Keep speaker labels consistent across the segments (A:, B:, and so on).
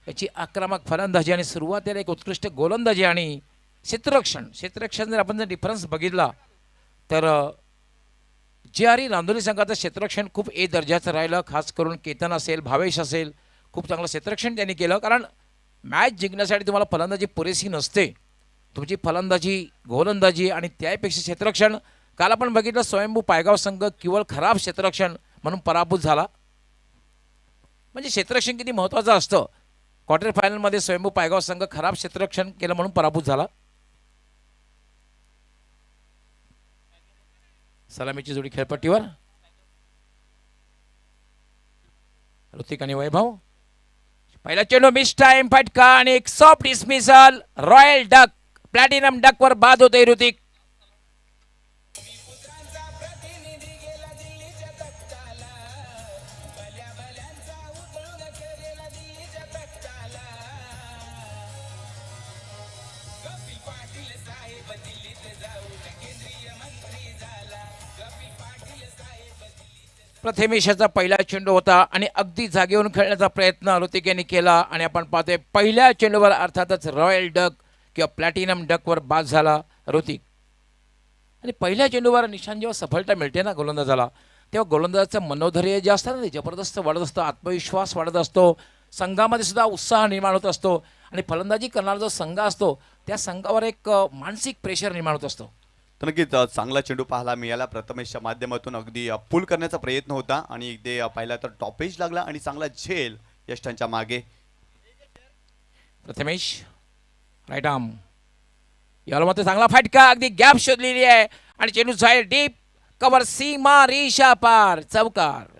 A: याची आक्रमक फलंदाजी आणि सुरुवातीला एक उत्कृष्ट गोलंदाजी आणि क्षेत्ररक्षण जर आपण जर डिफरन्स बघितला तर जे आर रांदोली संघाचं क्षेत्ररक्षण खूप ए दर्जाचं राहिलं. खास करून केतन असेल, भावेश असेल, खूप चांगलं क्षेत्ररक्षण त्यांनी केलं. कारण मॅच जिंकण्यासाठी तुम्हाला फलंदाजी पुरेशी नसते. तुमची फलंदाजी, गोलंदाजी आणि त्यापेक्षा क्षेत्ररक्षण. काल आपण बघितलं स्वयंभू पायगाव संघ केवळ खराब क्षेत्ररक्षण म्हणून पराभूत झाला. म्हणजे क्षेत्ररक्षण किती महत्त्वाचं असतं. क्वार्टर फायनलमध्ये स्वयंभू पायगाव संघ खराब क्षेत्ररक्षण केलं म्हणून पराभूत झाला. सलामीची जोडी खेळपट्टीवर. ऋतिक आणि वैभव. पहिला चेंडू मिस टाइम फटका आणि एक soft dismissal. Royal duck platinum duck वर बाद होते ऋतिक. प्रथमेशाचा पहिला चेंडू होता आणि अगदी जागेवरून खेळण्याचा प्रयत्न ऋतिक यांनी केला आणि आपण पाहतोय पहिल्या चेंडूवर अर्थातच रॉयल डक किंवा प्लॅटिनम डकवर बाद झाला ऋतिक. आणि पहिल्या चेंडूवर निशान जेव्हा सफलता मिळते ना गोलंदाजाला, तेव्हा गोलंदाजाचं मनोधैर्य जे असतं ना ते जबरदस्त वाढत असतं, आत्मविश्वास वाढत असतो, संघामध्ये सुद्धा उत्साह निर्माण होत असतो आणि फलंदाजी करणारा जो संघ असतो त्या संघावर एक मानसिक प्रेशर निर्माण होत असतो.
B: तर नक्कीच चांगला चेंडू पाहायला मिळाला. प्रथमेशच्या माध्यमातून अगदी पूल करण्याचा प्रयत्न होता आणि ते पाहिला तर टॉपेज लागला आणि चांगला झेल यष्टांच्या मागे.
A: Prathamesh right arm. याला मात्र चांगला फटका, अगदी गॅप शोधलेली आहे आणि चेंडू जाईल डीप. कवर सीमा रेषा पार, चौकार.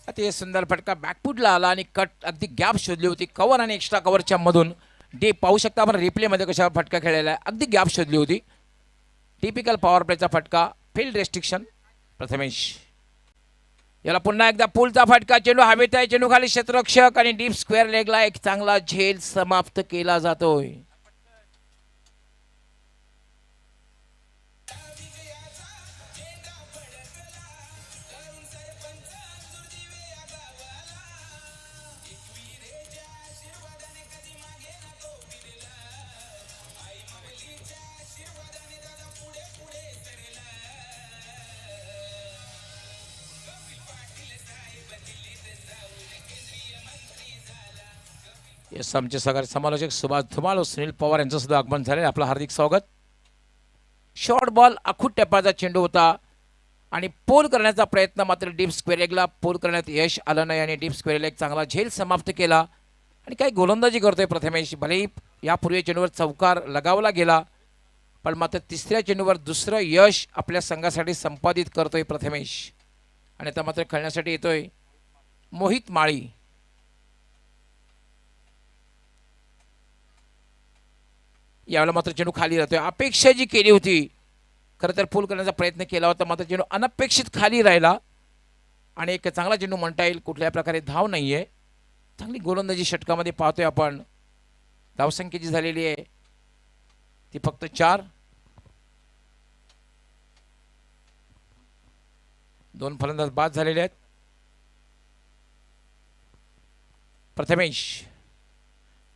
A: अति सुंदर फटका बॅकफुटला आला आणि कट अगदी गॅप शोधली होती कव्हर आणि एक्स्ट्रा कव्हरच्या मधून. डीप पाहू शकता आपण रिप्लेमध्ये कशा फटका खेळलेला आहे. अगदी गॅप शोधली होती. टिपिकल पॉवर प्लेचा फटका, फील्ड रेस्ट्रिक्शन. प्रथमेश याला पुन्हा एकदा पुलचा फटका. चेंडू हवेत आहे, चेंडू खाली क्षेत्ररक्षक आणि डीप स्क्वेअर लेगला एक चांगला झेल समाप्त केला जातोय. येस, आमचे सहकारी समालोचक सुभाष धुमाळ व सुनील पवार यांचं सुद्धा आगमन झाले. आपलं हार्दिक स्वागत. शॉर्ट बॉल आखूट टप्प्याचा चेंडू होता आणि पोल करण्याचा प्रयत्न मात्र डीप स्क्वेअर लेगला पोल करण्यात यश आलं नाही आणि डीप स्क्वेअर लेग चांगला झेल समाप्त केला. आणि काही गोलंदाजी करतोय प्रथमेश. भलेही यापूर्वी चेंडूवर चौकार लगावला गेला पण मात्र तिसऱ्या चेंडूवर दुसरं यश आपल्या संघासाठी संपादित करतोय प्रथमेश. आणि आता मात्र खेळण्यासाठी येतोय मोहित माळी. यावेळेला मात्र चेंडू खाली राहतोय. अपेक्षा जी केली होती, खरं तर पूल करण्याचा प्रयत्न केला होता, मात्र चेंडू अनपेक्षित खाली राहिला आणि एक चांगला चेंडू म्हणता येईल. कुठल्या प्रकारे धाव नाहीये. चांगली गोलंदाजी षटकामध्ये पाहतोय आपण. धावसंख्या जी झालेली आहे ती फक्त 4. 2 फलंदाज बाद झालेले आहेत. प्रथमेश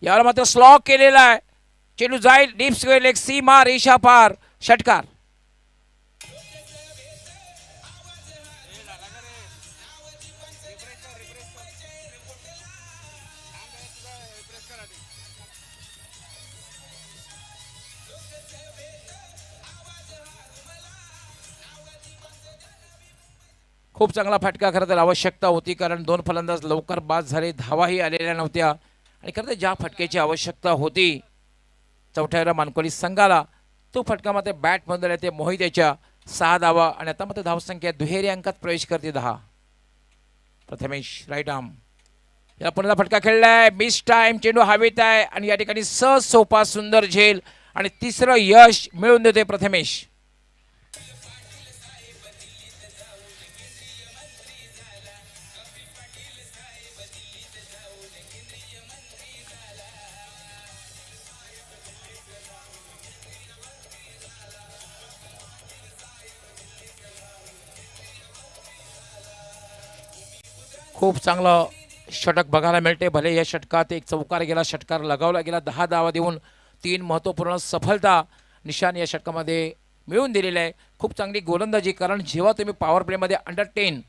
A: याला मात्र स्लॉक केलेला आहे. चेंडू जाईल डीप स्क्वेअर लेग, सीमा रेषा पार, षटकार. खूप चांगला फटका. खरं तर आवश्यकता होती कारण 2 फलंदाज लवकर बाद झाले, धावाही आलेल्या नव्हत्या आणि खरं तर ज्या फटक्याची आवश्यकता होती चौथ्याला मानकोली संघाला तो फटका मात्र बॅटमधून येते. मोहित याच्या 6 धावा आणि आता मात्र धावसंख्या दुहेरी अंकात प्रवेश करते 10. Prathamesh right arm. या पुन्हा फटका खेळलाय. Mistime. चेंडू हवेत आहे आणि या ठिकाणी सहज सोपा सुंदर झेल आणि तिसरं यश मिळवून देते प्रथमेश. खूप चांगलं षटक बघायला मिळते. भले या षटकात एक चौकार गेला, षटकार लगावला गेला, 10 धावा देऊन 3 महत्त्वपूर्ण सफलता निशान या षटकामध्ये मिळवून दिलेली आहे. खूप चांगली गोलंदाजी, कारण जेव्हा तुम्ही पॉवर प्लेमध्ये अंडर 10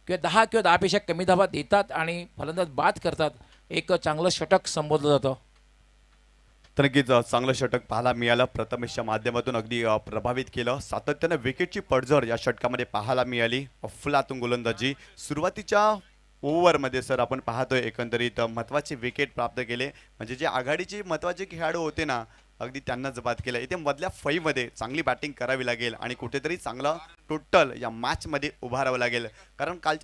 A: किंवा 10 किंवा 10पेक्षा कमी धावा देतात आणि फलंदाज बाद करतात, एक चांगलं षटक संबोधलं जातं.
B: तर नक्कीच चांगलं षटक पाहायला मिळालं. प्रथमेशच्या माध्यमातून अगदी प्रभावित केलं. सातत्यानं विकेटची पडझड या षटकामध्ये पाहायला मिळाली. अफलातून गोलंदाजी. सुरुवातीच्या ओव्हरमध्ये सर आपण पाहतोय एकंदरीत महत्त्वाचे विकेट प्राप्त केले. म्हणजे जे आघाडीचे महत्त्वाचे खेळाडू होते ना, अगदी त्यांनाच बाद केलं. इथे मधल्या फळीमध्ये चांगली बॅटिंग करावी लागेल आणि कुठेतरी चांगला टोटल या मॅचमध्ये उभारावं लागेल. कारण काल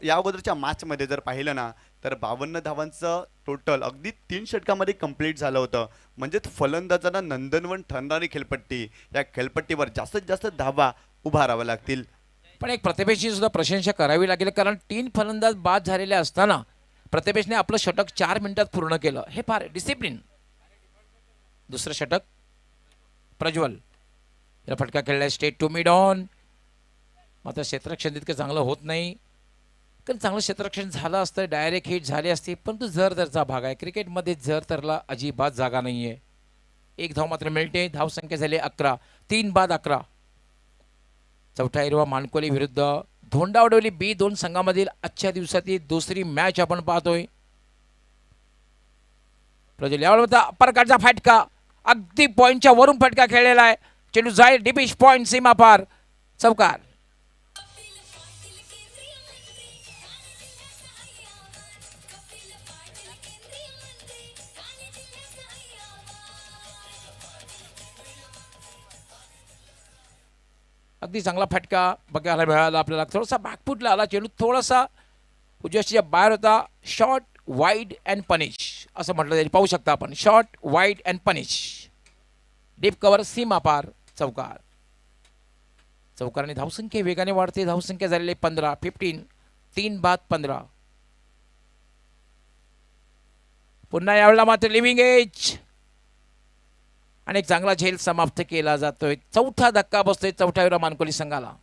B: या अगोदरच्या मॅचमध्ये जर पाहिलं ना, तर 52 धावांचं टोटल अगदी 3 षटकामध्ये कंप्लीट झालं होतं. म्हणजेच फलंदाजांना नंदनवन ठरणारी खेळपट्टी, या खेळपट्टीवर जास्तीत जास्त धावा उभाराव्या लागतील.
A: पण एक प्रतिभेची सुद्धा प्रशंसा करावी लागेल, कारण 3 फलंदाज बाद झालेले असताना प्रतिभेशने आपलं षटक 4 मिनिटात पूर्ण केलं. हे फार डिसिप्लिन. दुसरं षटक प्रज्वल याला फटका खेळलाय. Straight to mid on. मात्र क्षेत्ररक्षण तितकं चांगलं होत नाही, कारण चांगलं क्षेत्ररक्षण झालं असतं, डायरेक्ट हिट झाली असती, परंतु जर भाग आहे क्रिकेटमध्ये. जर अजिबात जागा नाही आहे. एक धाव मात्र मिळते. धावसंख्या झाली 11. 3 बाद 11. चौथा हिरवा मानकोली विरुद्ध धोंडावडवली बी 2 संघामधील आजच्या दिवसातील दुसरी मॅच आपण पाहतोय. प्रज्वल यावेळी अपरकटचा फटका, अगदी पॉईंटच्या वरून फटका खेळलेला आहे. चेंडू जाईल डिपिश पॉईंट सीमा पार, चौकार. अगदी चांगला फटका बघायला मिळाला आपल्याला. थोडासा बॅकफुटला आला चेंडू, थोडासा उजव्याच्या बाहेर होता. शॉर्ट वाईड अँड पनिश असं म्हटलं जाईल. पाहू शकता आपण, short wide and punish. Deep cover सीमा पार, चौकार. चौकाराने धावसंख्या वेगाने वाढते. धावसंख्या झालेली 15. 15. 3 बाद 15. पुन्हा यावेळेला मात्र लिव्हिंग एज आणि एक चांगला झेल समाप्त केला जातोय. चौथा धक्का बसतोय चौथ्या वेळा मानकोली संघाला.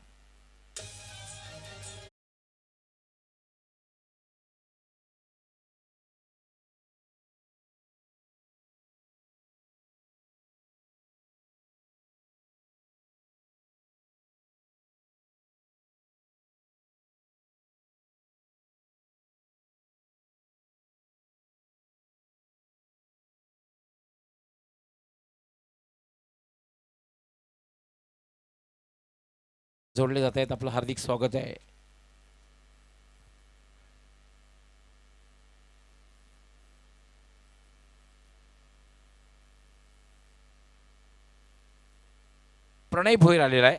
A: जोडले जात आहेत. आपलं हार्दिक स्वागत आहे. प्रणय भोईर आलेला आहे.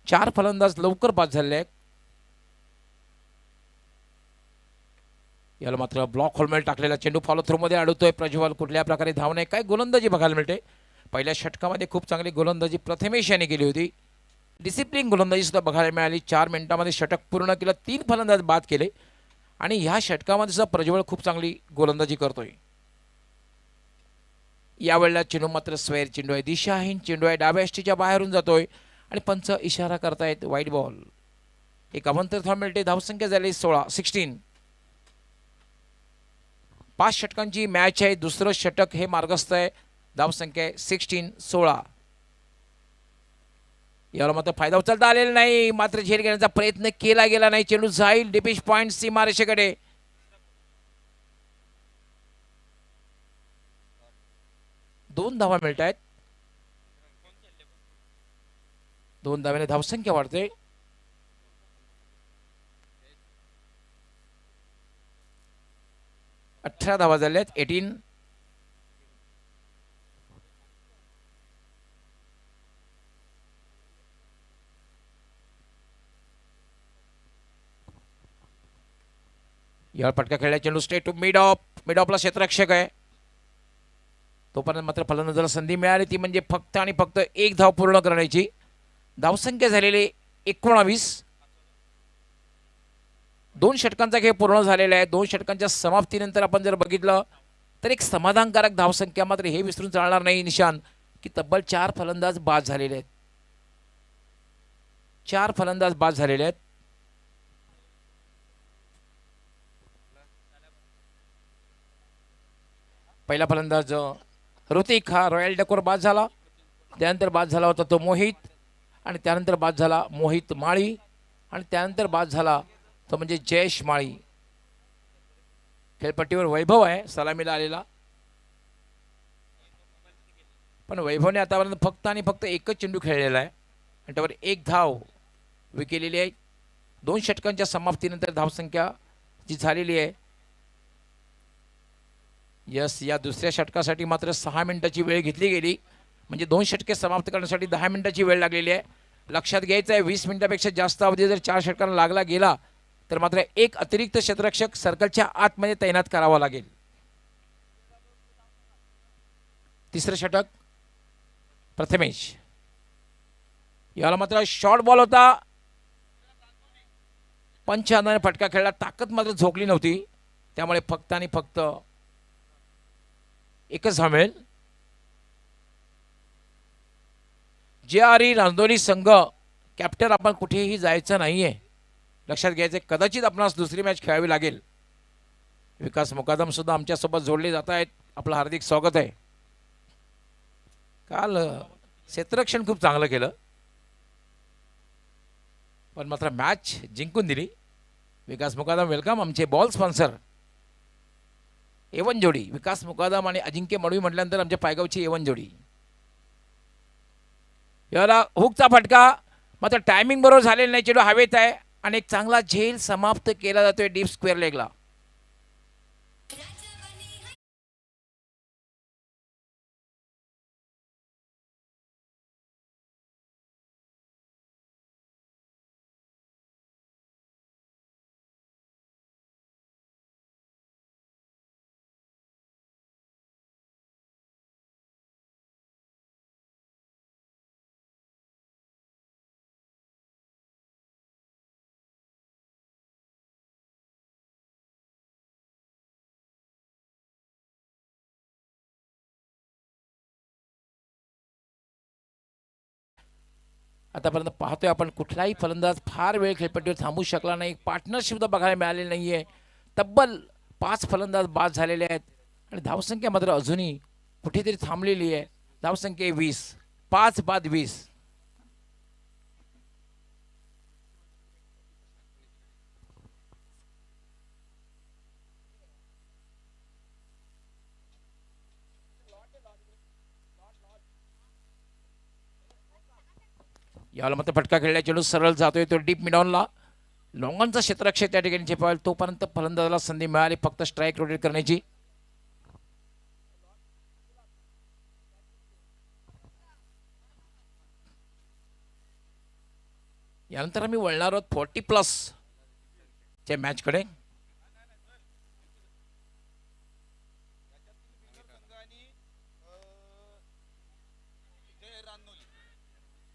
A: 4 फलंदाज लवकर बाद झालेले आहेत. याला मात्र ब्लॉक होलमेल टाकलेला चेंडू फॉलो थ्रू मध्ये अडवतोय प्रज्वल. कुठल्या प्रकारे धाव नाही, काय गोलंदाजी बघायला मिळते. पहिल्या षटकामध्ये खूप चांगली गोलंदाजी प्रथमेश यांनी केली होती. डिसिप्लिन गोलंदाजी सुद्धा बघायला मिळाली. 4 मिनिटांमध्ये षटक पूर्ण केलं. 3 फलंदाज बाद केले आणि ह्या षटकामध्ये सुद्धा प्रज्वल खूप चांगली गोलंदाजी करतोय. यावेळेला चेंडू मात्र स्वेअर चेंडू आहे. दिशाहीन चेंडू आहे. डाव्या यष्टीच्या बाहेरून जातोय आणि पंच इशारा करतायत वाईट बॉल. एक अवंतर धाव मिळते. धावसंख्या झाली 16. 5 षटकांची मॅच आहे. दुसरं षटक हे मार्गस्थ आहे. धावसंख्या 16. याला मात्र फायदा उचलता आलेला नाही. मात्र झेल घेण्याचा प्रयत्न केला गेला नाही. चेंडू जाईल डिपिश पॉइंट सीमारेषेकडे. दोन धावा मिळत आहेत. 2 धाव्याने धावसंख्या वाढते. अठरा धावा झाल्यात. 18. यावर पटका खेळला. चेंडू straight to mid off. Mid ऑफला क्षेत्ररक्षक आहे. तोपर्यंत मात्र फलंदाजाला संधी मिळाली, ती म्हणजे फक्त आणि फक्त 1 धाव पूर्ण करण्याची. धावसंख्या झालेली 19. 2 षटकांचा खेळ पूर्ण झालेला आहे. 2 षटकांच्या समाप्तीनंतर आपण जर बघितलं तर एक समाधानकारक धावसंख्या. मात्र हे विसरून चालणार नाही निशान की तब्बल 4 फलंदाज बाद झालेले आहेत. 4 फलंदाज बाद झालेले आहेत. पहिला फलंदाज ऋतिक हा रॉयल डेकोर बाद झाला. त्यानंतर बाद झाला होता तो मोहित आणि त्यानंतर बाद झाला मोहित माळी आणि त्यानंतर बाद झाला तो म्हणजे जयेश माळी. खेळपट्टीवर वैभव आहे सलामीला आलेला, पण वैभवने आतापर्यंत फक्त आणि फक्त एकच चेंडू खेळलेला आहे आणि त्यावर एक धाव विकेलेली आहे. 2 षटकांच्या समाप्तीनंतर धावसंख्या जी झालेली आहे. यस, या दुसऱ्या षटकासाठी मात्र 6 मिनिटाची वेळ घेतली गेली, म्हणजे 2 षटके समाप्त करण्यासाठी 10 मिनिटाची वेळ लागलेली आहे. लक्षात घ्यायचं आहे 20 मिनिटापेक्षा जास्त अवधी जर 4 षटकांना लागला गेला तर मात्र एक अतिरिक्त क्षेत्ररक्षक सर्कलच्या आतमध्ये तैनात करावा लागेल. तिसरं षटक प्रथमेश, याला मात्र शॉर्ट बॉल होता. पंच हाताने फटका खेळला, ताकद मात्र झोकली नव्हती, त्यामुळे फक्त आणि फक्त एकच धाव मिळेल. JRE रांजोली संघ कॅप्टन आपण कुठेही जायचं नाहीये, लक्षात घ्यायचं. कदाचित आपणास दुसरी मॅच खेळावी लागेल. विकास मुकादम सुद्धा आमच्यासोबत जोडले जात आहेत, आपलं हार्दिक स्वागत आहे. काल क्षेत्ररक्षण खूप चांगलं केलं, पण मात्र मॅच जिंकून दिली. विकास मुकादम वेलकम. आमचे बॉल स्पॉन्सर एवन जोडी, विकास मुकादम आणि अजिंक्य मडवी म्हटल्यानंतर आमच्या पायगावची एवन जोडी. याला हुकचा फटका, मात्र टायमिंग बरोबर झालेला नाही, चेंडू हवेत आहे आणि एक चांगला झेल समाप्त केला जातोय डीप स्क्वेअर लेगला. आतापर्यंत पाहतोय आपण कुठलाही फलंदाज फार वेळ खेळपट्टीवर थांबू शकला नाही. पार्टनरशिप सुद्धा बघायला मिळालेली नाहीये. तब्बल 5 फलंदाज बाद झालेले आहेत आणि धावसंख्या मात्र अजूनही कुठेतरी थांबलेली आहे. धावसंख्या 20, 5 बाद 20. याला मात्र फटका खेळल्या चेंडू सरळ जातोय तो डीप मिडॉनला. लॉंगॉनचा क्षेत्ररक्षक त्या ठिकाणी झेपावेल, तोपर्यंत फलंदाजाला संधी मिळाली फक्त स्ट्राईक रोटेट करण्याची. यानंतर आम्ही वळणार आहोत 40+ च्या मॅचकडे.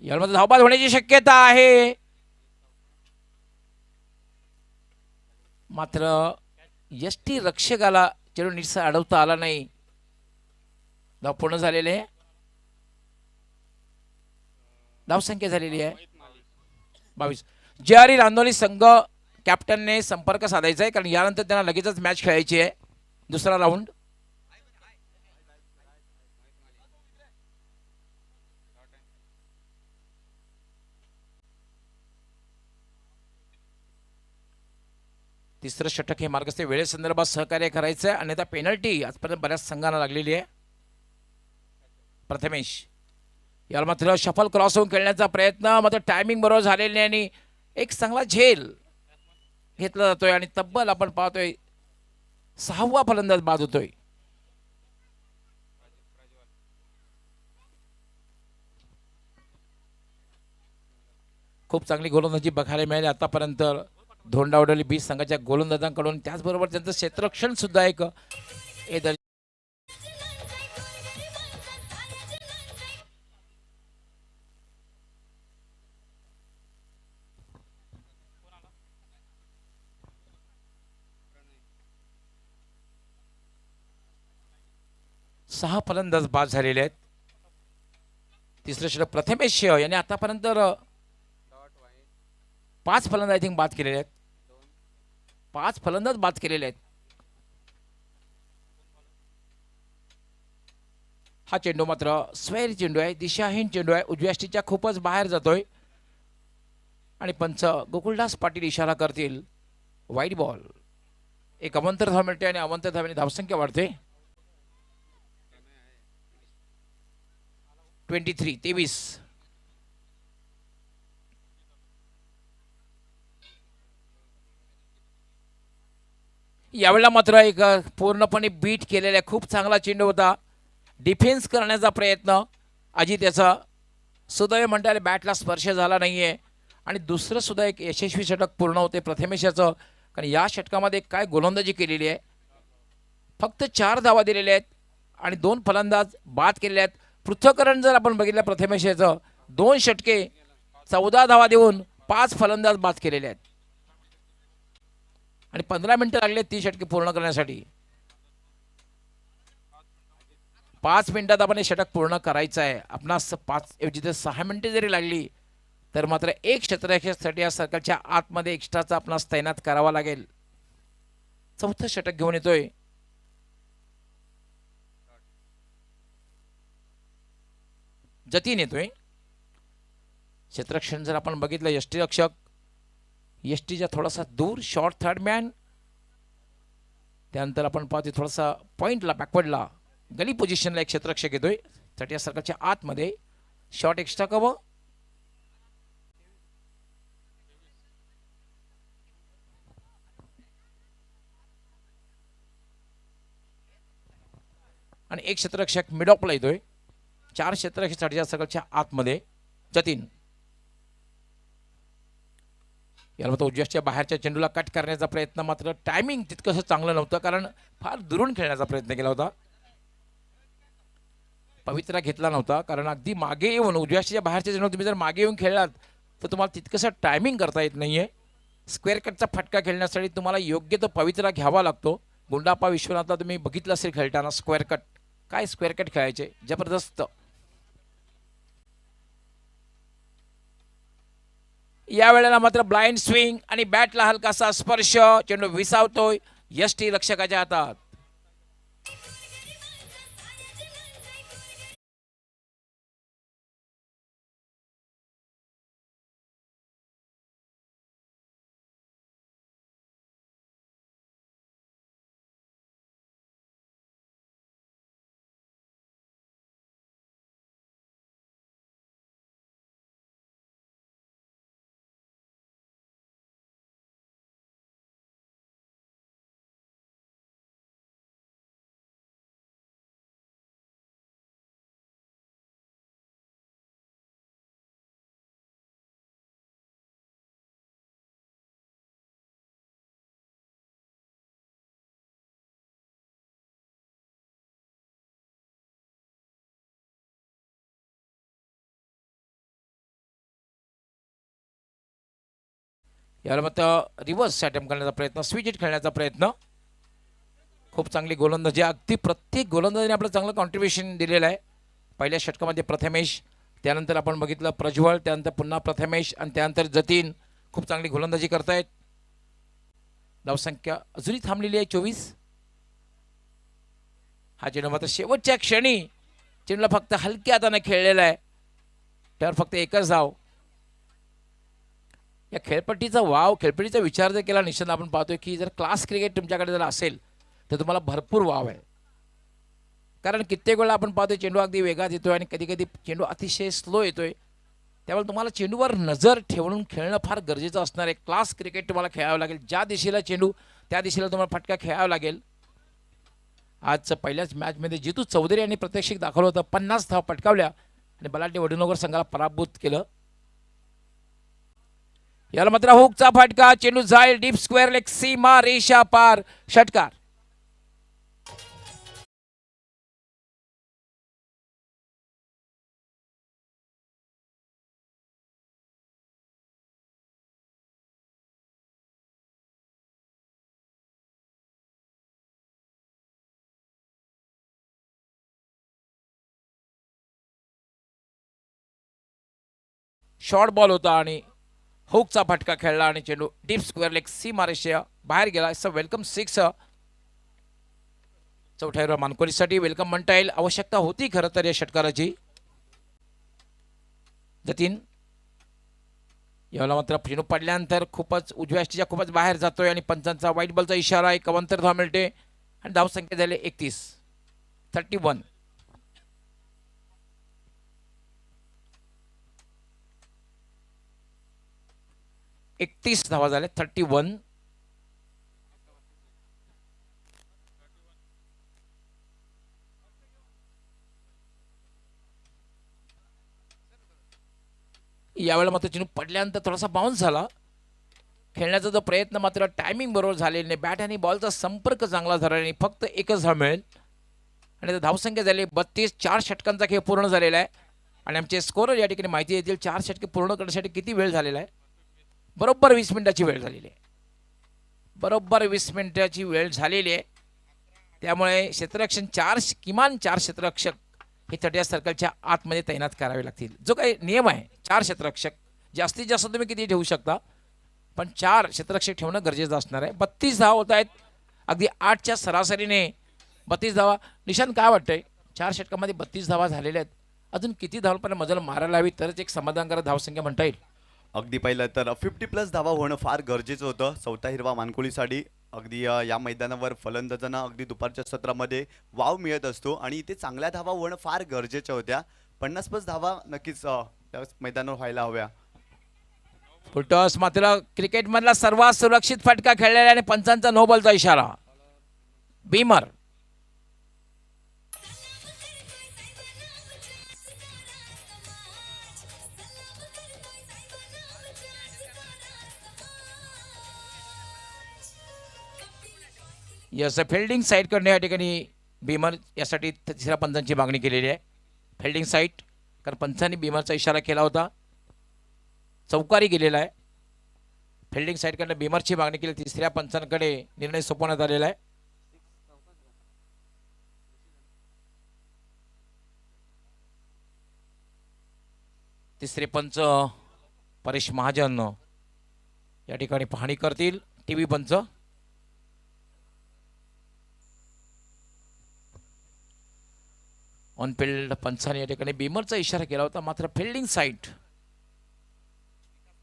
A: यामध्ये धावबाद होण्याची शक्यता आहे, मात्र यष्टी रक्षकाला चेंडू नीटसा अडवता आला नाही. धाव पूर्ण झालेले, धावसंख्या झालेली आहे 22. JRE रांजोली संघ कॅप्टनने संपर्क साधायचा आहे, कारण यानंतर त्यांना लगेचच मॅच खेळायची आहे, दुसरा राऊंड. तिसरं षटक हे मार्गस्थ वेळेसंदर्भात सहकार्य करायचं आहे, अन्यथा पेनल्टी आजपर्यंत बऱ्याच संघांना लागलेली आहे. प्रथमेश, याला मात्र शफल क्रॉस होऊन खेळण्याचा प्रयत्न, मात्र टायमिंग बरोबर झालेली नाही आणि एक चांगला झेल घेतला जातोय आणि तब्बल आपण पाहतोय 6वा फलंदाज बाद होतोय. खूप चांगली गोलंदाजी बघायला मिळाली आतापर्यंत धोंडावडली बीच संघाच्या गोलंदाजांकडून. त्याचबरोबर त्यांचं क्षेत्ररक्षण सुद्धा एक सहा फलंदाज बाद झालेले आहेत. तिसरं षटक प्रथमेश यांनी आतापर्यंत 5 फलंदाज आय थिंक बाद केलेले आहेत. 5 फलंदाज बाद केलेले आहेत. हा चेंडू मात्र स्वैर चेंडू आहे, दिशाहीन चेंडू आहे, उजव्या यष्टीच्या खूपच बाहेर जातोय आणि पंच गोकुळदास पाटील इशारा करतील वाईट बॉल. एक अवंतर धाव मिळते आणि अवंतर धावेने धावसंख्या वाढते. 23. यावेळेला मात्र एक पूर्णपणे बीट केलेला खूप चांगला चेंडू होता. डिफेन्स करण्याचा प्रयत्न अजित याचा सुदैव म्हणता बॅटला स्पर्श झाला नाहीये आणि दुसरं सुद्धा एक यशस्वी षटक पूर्ण होते प्रथमेशाचं. कारण या षटकामध्ये काय गोलंदाजी केलेली आहे. फक्त 4 धावा दिलेल्या आहेत आणि 2 फलंदाज बाद केलेले आहेत. पृथ्वीकरण जर आपण बघितलं प्रथमेशाचं 2 षटके 14 धावा देऊन 5 फलंदाज बाद केलेले आहेत आणि 15 मिनिटं लागले ती षटके पूर्ण करण्यासाठी. 5 मिनिटात आपण हे षटक पूर्ण करायचं आहे. आपणास 5 ऐवजी जर 6 मिनिटे जरी लागली तर मात्र एक क्षेत्ररक्षकासाठी या सर्कलच्या आतमध्ये एक्स्ट्राचा आपणास तैनात करावा लागेल. चौथं षटक घेऊन येतोय जतीन येतोय. क्षेत्ररक्षण जर आपण बघितलं यष्टीरक्षक यष्टीच्या थोडासा दूर शॉर्ट थर्ड मॅन. त्यानंतर आपण पाहतो थोडासा पॉइंटला बॅकवर्डला गली पोझिशनला एक क्षेत्ररक्षक येतोय साठी या सर्कलच्या आतमध्ये. शॉर्ट एक्स्ट्रा कव्हर आणि एक क्षेत्ररक्षक मिड ऑफला येतोय. 4 क्षेत्ररक्षकासाठी या सर्कलच्या आतमध्ये जतीन. याला मात्र उजव्याच्या बाहेरच्या चेंडूला कट करण्याचा प्रयत्न मात्र टायमिंग तितकंसं चांगलं नव्हतं कारण फार दुरून खेळण्याचा प्रयत्न केला होता. पवित्रा घेतला नव्हता कारण अगदी मागे येऊन उजव्याच्या बाहेरच्या चेंडू तुम्ही जर मागे येऊन खेळलात तर तुम्हाला तितकंसं टायमिंग करता येत नाहीये. स्क्वेअर कटचा फटका खेळण्यासाठी तुम्हाला योग्य तो पवित्रा घ्यावा लागतो. गुंडाप्पा विश्वनाथला तुम्ही बघितलं असेल खेळताना स्क्वेअर कट. काय स्क्वेअर कट खेळायचे जबरदस्त. या वेळेला मात्र ब्लाइंड स्विंग आणि बॅटला हलकासा स्पर्श चेंडू विसावतोय यष्टी रक्षकाच्या हातात. याला मात्र रिव्हर्स अटेम्प्ट करण्याचा प्रयत्न स्विच हिट खेळण्याचा प्रयत्न. खूप चांगली गोलंदाजी अगदी प्रत्येक गोलंदाजीने आपलं चांगलं कॉन्ट्रीब्युशन दिलेलं आहे. पहिल्या षटकामध्ये प्रथमेश त्यानंतर आपण बघितलं प्रज्वल त्यानंतर पुन्हा प्रथमेश आणि त्यानंतर जतीन खूप चांगली गोलंदाजी करतायत. धावसंख्या अजूनही थांबलेली आहे 24. हा चेंडू मात्र शेवटच्या क्षणी चेंडूला फक्त हलक्या हाताने खेळलेला आहे त्यावर फक्त एकच धाव. या खेळपट्टीचा खेळपट्टीचा विचार जर केला निश्चित आपण पाहतोय की जर क्लास क्रिकेट तुमच्याकडे जर असेल तर तुम्हाला भरपूर वाव आहे. कारण कित्येक वेळा आपण पाहतोय चेंडू अगदी वेगात येतोय आणि कधी कधी चेंडू अतिशय स्लो येतोय. त्यामुळे तुम्हाला चेंडूवर नजर ठेवून खेळणं फार गरजेचं असणार आहे. क्लास क्रिकेट तुम्हाला खेळावं लागेल. ज्या दिशेला चेंडू त्या दिशेला तुम्हाला फटका खेळावा लागेल. आज पहिल्याच मॅचमध्ये जितू चौधरी यांनी प्रत्यक्षिक दाखवलं होतं. 50 धावा पटकावल्या आणि बलाढ्य वडूनगर संघाला पराभूत केलं. याला मात्र हुकचा फटका चेंडू जाईल डीप स्क्वेअर लेग सीमा रेषा पार षटकार. शॉर्ट बॉल होता आणि हुकचा फटका खेळला आणि चेंडू डीप स्क्वेअर लेग सीमा रेषा बाहेर गेला. It's a welcome 6. चौथ्या मानकोलीसाठी वेलकम म्हणता येईल. आवश्यकता होती खरं तर या षटकाराची. जतीन यावेळेला मात्र चेंडू पडल्यानंतर खूपच उजव्या यष्टीच्या खूपच बाहेर जातोय आणि पंचांचा व्हाईट बॉलचा इशारा. एक अवंतर धाव मिळते आणि धावसंख्या झाली 31. 31. धावा झाल्या. 31. यावेळेला मात्र चेंडू पडल्यानंतर थोडासा बाउन्स झाला. खेळण्याचा जो प्रयत्न मात्र टायमिंग बरोबर झालेला नाही. बॅट आणि बॉलचा संपर्क चांगला झाला आणि फक्त एकच धाव मिळेल आणि धावसंख्या झाली 32. 4 षटकांचा खेळ पूर्ण झालेला आहे आणि आमचे स्कोरर या ठिकाणी माहिती देतील 4 षटके पूर्ण करण्यासाठी किती वेळ झालेला आहे. बरोबर 20 मिनिटाची वेळ झालेली आहे. बरोबर 20 मिनिटाची वेळ झालेली आहे. त्यामुळे क्षेत्ररक्षण किमान 4 क्षेत्ररक्षक हे तटीय सर्कलच्या आतमध्ये तैनात करावे लागतील. जो काही नियम आहे 4 क्षेत्ररक्षक, जास्तीत जास्त तुम्ही किती ठेवू शकता, पण 4 क्षेत्ररक्षक ठेवणं गरजेचं असणार आहे. 32 धावा होत आहेत. अगदी 8च्या सरासरीने 32 धावा. निशांत काय वाटतंय, 4 षटकामध्ये 32 धावा झालेल्या आहेत. अजून किती धावांपर्यंत मजल मारायला हवी तरच एक समाधानकारक धावसंख्या म्हणता येईल.
B: अगदी पहिलं तर 50+ धावा होणं फार गरजेचं होतं चौथा हिरवा मानकोलीसाठी. अगदी या मैदानावर फलंदाजांना अगदी दुपारच्या सत्रामध्ये वाव मिळत असतो आणि इथे चांगल्या धावा होणं फार गरजेच्या होत्या. 50+ धावा नक्कीच त्या मैदानावर व्हायला हव्या.
A: फुलटॉस मात्र क्रिकेटमधला सर्वात सुरक्षित फटका खेळलेला आणि पंचांचा नो बॉलचा इशारा. बीमर यस फिल्डिंग साईड करणे या ठिकाणी बीमर यासाठी तिसऱ्या पंचांची मागणी केलेली आहे. फिल्डिंग साईड, कारण पंचांनी बीमरचा इशारा केला होता. चौकारी गेलेला आहे. फिल्डिंग साईडकडे बीमरची मागणी केली. तिसऱ्या पंचांकडे निर्णय सोपवण्यात आलेला आहे. तिसरे पंच परेश महाजन या ठिकाणी पाहणी करतील. टीव्ही पंच ऑन फील्ड पंचाने या ठिकाणी बीमरचा इशारा केला होता. मात्र फिल्डिंग साईड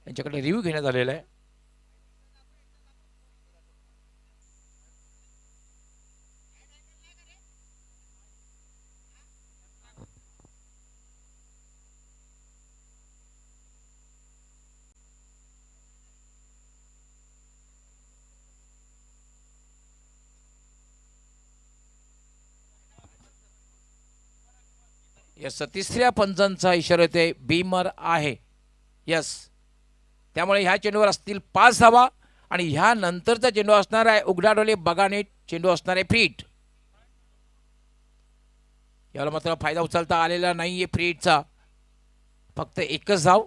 A: यांच्याकडे रिव्ह्यू घेण्यात आलेला आहे. यस तिसऱ्या पंचांचा इशारा येते बीमर आहे. यस त्यामुळे ह्या चेंडूवर असतील 5 धावा आणि ह्या नंतरचा चेंडू असणार आहे उघडाडोले बगानेट. चेंडू असणार आहे फ्रीट. याला मात्र फायदा उचलता आलेला नाहीये फ्रीटचा. फक्त एकच धाव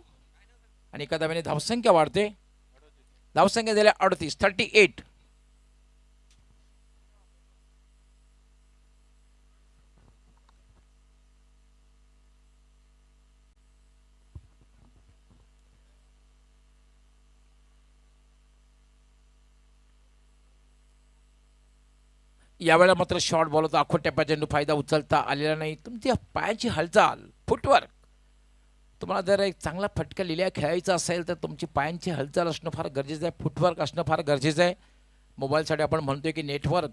A: आणि एका धावेने धावसंख्या वाढते. धावसंख्या झाल्या 38. 38. यावेळेला मात्र शॉर्ट बॉल होता. आखो टप्प्याचा चेंडू फायदा उचलता आलेला नाही. तुमची पायाची हालचाल, फुटवर्क, तुम्हाला जर एक चांगला फटका लिहिल्या खेळायचा असेल तर तुमची पायांची हालचाल असणं फार गरजेचं आहे. फुटवर्क असणं फार गरजेचं आहे. मोबाईलसाठी आपण म्हणतोय की नेटवर्क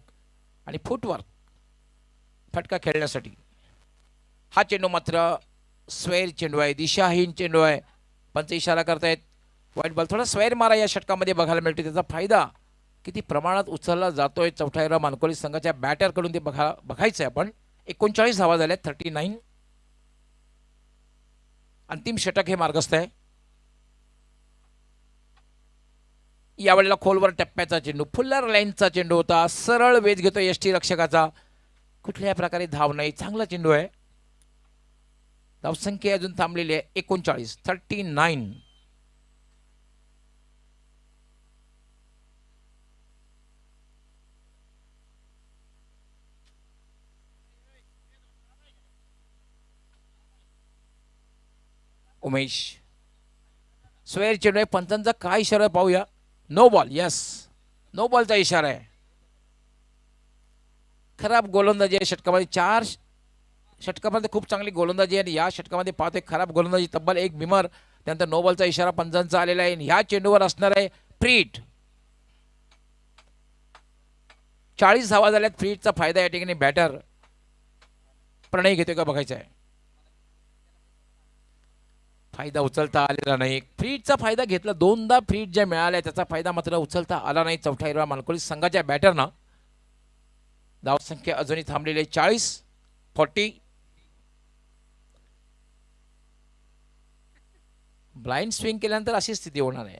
A: आणि फुटवर्क फटका खेळण्यासाठी. हा चेंडू मात्र स्वैर चेंडू आहे, दिशाहीन चेंडू आहे. पंच इशारा करतायत व्हाईट बॉल. थोडा स्वैर मारा या षटकामध्ये बघायला मिळतो. त्याचा फायदा किती प्रमाणात उचलला जातोय चौथ्या मानकोली संघाच्या बॅटरकडून ते बघायचं आहे आपण. 39 धावा झाल्या. 39. अंतिम षटक हे मार्गस्थ आहे. यावेळेला खोलवर टप्प्याचा चेंडू, फुल्लर लाईनचा चेंडू होता. सरळ वेध घेतो यष्टी रक्षकाचा. कुठल्याही प्रकारे धाव नाही. चांगला चेंडू आहे. धावसंख्या अजून थांबलेली आहे 39. 39. उमेश स्वैर चेंडू आहे. पंचांचा काय इशारा आहे पाहूया. No ball. यस नो बॉलचा इशारा आहे. खराब गोलंदाजी आहे षटकामध्ये. 4 षटकामध्ये खूप चांगली गोलंदाजी आहे आणि या षटकामध्ये पाहतोय खराब गोलंदाजी, तब्बल 1 बिमर. त्यानंतर नो बॉलचा इशारा पंचांचा आलेला आहे. ह्या चेंडूवर असणार आहे फ्रीट. 40 धावा झाल्यात. फ्रीटचा फायदा या ठिकाणी बॅटर प्रणय घेतोय का बघायचा आहे. फायदा उचलता आलेला नाही. फ्रीटचा फायदा घेतला. 2दा फ्रीट ज्या मिळाल्या त्याचा फायदा मात्र उचलता आला नाही. चौथ्या हिरवा मानकोली संघाच्या बॅटरनं. धावसंख्या अजूनही थांबलेली आहे 40. ब्लाइंड स्विंग केल्यानंतर अशी स्थिती होणार आहे.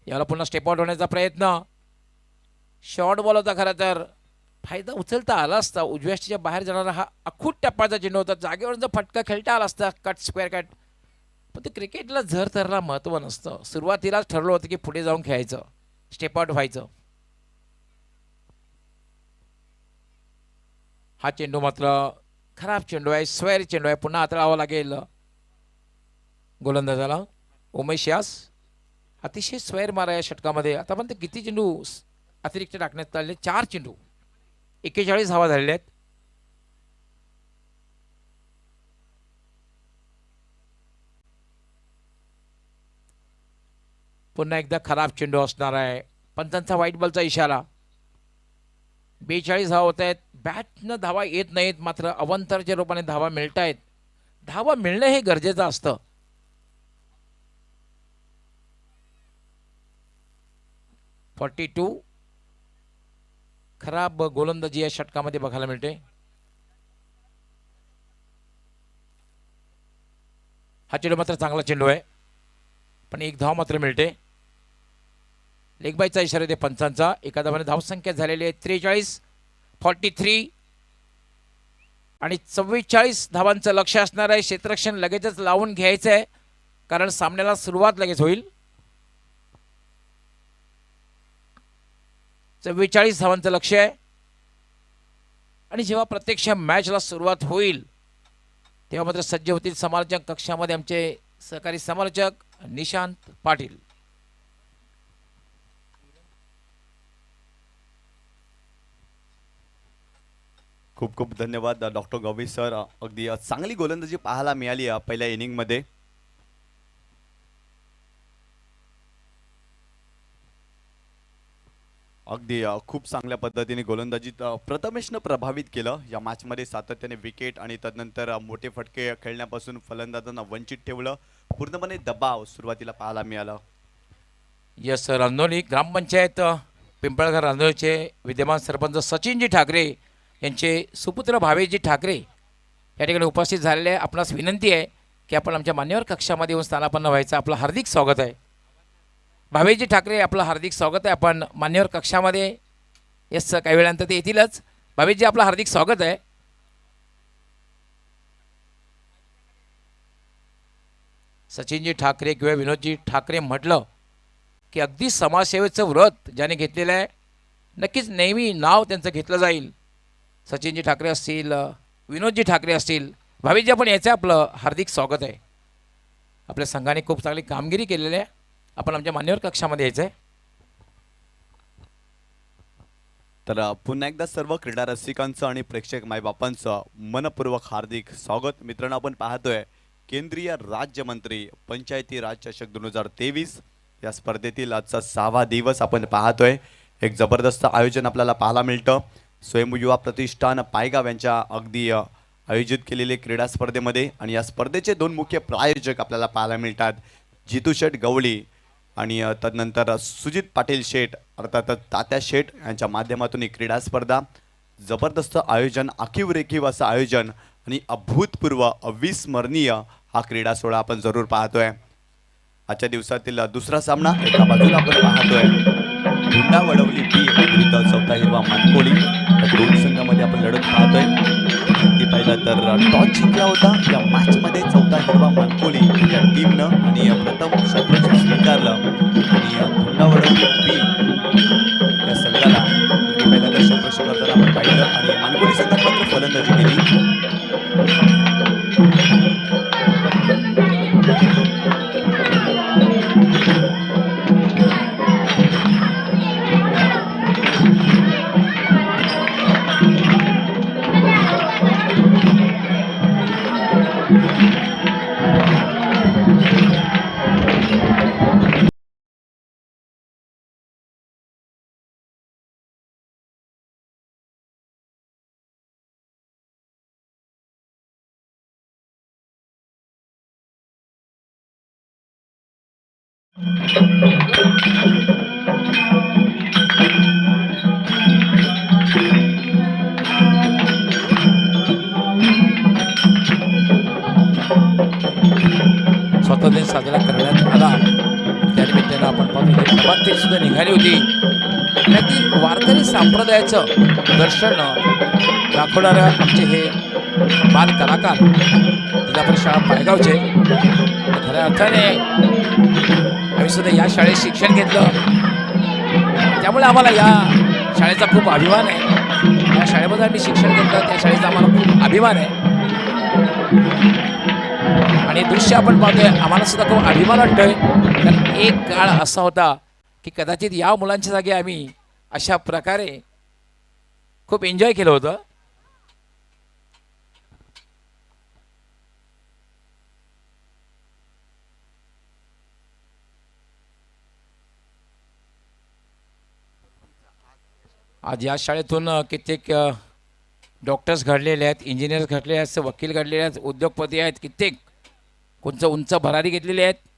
A: याला पुन्हा स्टेप आउट होण्याचा प्रयत्न. शॉर्ट बॉल होता खरं तर. फायदा उचलता आला असता. उजव्या स्टेजच्या बाहेर जाणारा हा अखूट टप्प्याचा चेंडू होता. जागेवर जर फटका खेळता आला असता कट स्क्वेअर कट. पण ते क्रिकेटला झर तरला महत्त्व नसतं. सुरुवातीलाच ठरलं होतं की पुढे जाऊन खेळायचं, स्टेप आउट व्हायचं. हा चेंडू मात्र खराब चेंडू आहे. स्क्वेअर चेंडू आहे. पुन्हा हाताळावा लागेल गोलंदाजाला. उमेश यास अतिशय स्क्वेअर मारा या षटकामध्ये. आता पण ते किती चेंडू अतिरिक्त टाकण्यात आले. 4 चेंडू 41 धावा झालेल्या आहेत. पुन्हा एकदा खराब चेंडू असणार आहे. पंचांचा व्हाईट बॉलचा इशारा. 42 धावा होत आहेत. बॅटनं धावा येत नाहीत, मात्र अवंतरच्या रूपाने धावा मिळत आहेत. धावा मिळणं हे गरजेचं असतं. 42. खराब गोलंदाजी या षटकामध्ये बघायला मिळते. हा चेंडू मात्र चांगला चेंडू आहे, पण 1 धाव मात्र मिळते. लेग बायचा इशारा दे पंचांचा. एका धावाने धावसंख्या झालेली आहे 43 आणि 44 धावांचं लक्ष असणार आहे. क्षेत्ररक्षण लगेचच लावून घ्यायचं आहे, कारण सामन्याला सुरुवात लगेच होईल. 44 धावांचं लक्ष आहे आणि जेव्हा प्रत्यक्ष मॅचला सुरुवात होईल तेव्हा मात्र सज्ज होतील समालोचक कक्षामध्ये आमचे सहकारी समालोचक निशांत पाटील.
B: खूप खूप धन्यवाद डॉक्टर गवई सर. अगदी चांगली गोलंदाजी पाहायला मिळाली पहिल्या इनिंगमध्ये. अगदी खूप चांगल्या पद्धतीने गोलंदाजीत प्रथमेशनं प्रभावित केलं. या मॅचमध्ये सातत्याने विकेट आणि तदनंतर मोठे फटके खेळण्यापासून फलंदाजांना वंचित ठेवलं. पूर्णपणे दबाव सुरुवातीला पाहायला मिळाला.
A: Yes sir. रांजोली ग्रामपंचायत पिंपळघर रांजोलीचे विद्यमान सरपंच सचिनजी ठाकरे यांचे सुपुत्र भावेशजी ठाकरे या ठिकाणी उपस्थित झालेले आहे. आपणास विनंती आहे की आपण आमच्या मान्यवर कक्षामध्ये येऊन स्थानापन्न व्हायचं. आपलं हार्दिक स्वागत आहे. भावेशजी ठाकरे आपलं हार्दिक स्वागत आहे. आपण मान्यवर कक्षामध्ये यस काही वेळानंतर ते येतीलच. भावेशजी आपलं हार्दिक स्वागत आहे. सचिनजी ठाकरे किंवा विनोदजी ठाकरे म्हटलं की अगदी समाजसेवेचं व्रत ज्याने घेतलेलं आहे, नक्कीच नेहमी नाव त्यांचं घेतलं जाईल. सचिनजी ठाकरे असतील, विनोदजी ठाकरे असतील. भावेशजी आपण याचं आपलं हार्दिक स्वागत आहे. आपल्या संघाने खूप चांगली कामगिरी केलेली आहे. आपण आमच्या मान्यवर कक्षामध्ये यायचं आहे.
B: तर पुन्हा एकदा सर्व क्रीडा रसिकांचं आणि प्रेक्षक मायबापांचं मनपूर्वक हार्दिक स्वागत. मित्रांनो, आपण पाहतोय केंद्रीय राज्यमंत्री पंचायती राज चषक 2023 या स्पर्धेतील आजचा 6वा दिवस आपण पाहतोय. एक जबरदस्त आयोजन आपल्याला पाहायला मिळतं. स्वयंभू युवा प्रतिष्ठान पायगाव यांच्या अगदी आयोजित केलेले क्रीडा स्पर्धेमध्ये आणि या स्पर्धेचे 2 मुख्य प्रायोजक आपल्याला पाहायला मिळतात. जितू शेठ गवळी आणि तदनंतर सुजित पाटील शेठ अर्थात तात्या शेठ यांच्या माध्यमातून ही क्रीडा स्पर्धा. जबरदस्त आयोजन, आखीव रेखीव असं आयोजन आणि अभूतपूर्व अविस्मरणीय हा क्रीडा सोहळा आपण जरूर पाहतोय. आजच्या दिवसातील दुसरा सामना एका बाजूला आपण पाहतोय गुंडा वडवली पी विरुद्ध चौथा हिरवा मानकोली. या 2 संघामध्ये आपण लढत पाहतोय. अगदी पहिला तर टॉस जिंकला होता या मॅचमध्ये चौथा हिरवा मानकोली या टीमनं आणि प्रथम क्षेत्ररक्षण स्वीकारलं आणि गुंडा वडवली पी या संघाला अगदी पहिला तर क्षेत्ररक्षण करताना आपण पाहिलं आणि मानकोली संघात मात्र फलंदाजी केली.
A: स्वातंत्र्य दिन साजरा करण्यात आला. त्यानिमित्तानं आपण पाहतो की प्रभात फेरी सुद्धा निघाली होती. आणि अगदी वारकरी संप्रदायाचं दर्शन दाखवणारं आमचे हे बाल कलाकार जिल्हा परिषद शाळा पायगावचे. खऱ्या अर्थाने आम्ही सुद्धा या शाळेत शिक्षण घेतलं, त्यामुळे आम्हाला या शाळेचा खूप अभिमान आहे. या शाळेमध्ये आम्ही शिक्षण घेतलं, त्या शाळेचा आम्हाला खूप अभिमान आहे. आणि दृश्य आपण पाहतोय, आम्हाला सुद्धा खूप अभिमान वाटतोय. कारण एक काळ असा होता की कदाचित या मुलांच्या जागी आम्ही अशा प्रकारे खूप एन्जॉय केलं होतं. आज या शाळेतून कित्येक डॉक्टर्स घडलेले आहेत, इंजिनियर्स घडलेले आहेत, वकील घडलेले आहेत, उद्योगपती आहेत, कित्येक कोणचं उंच भरारी घेतलेली आहेत.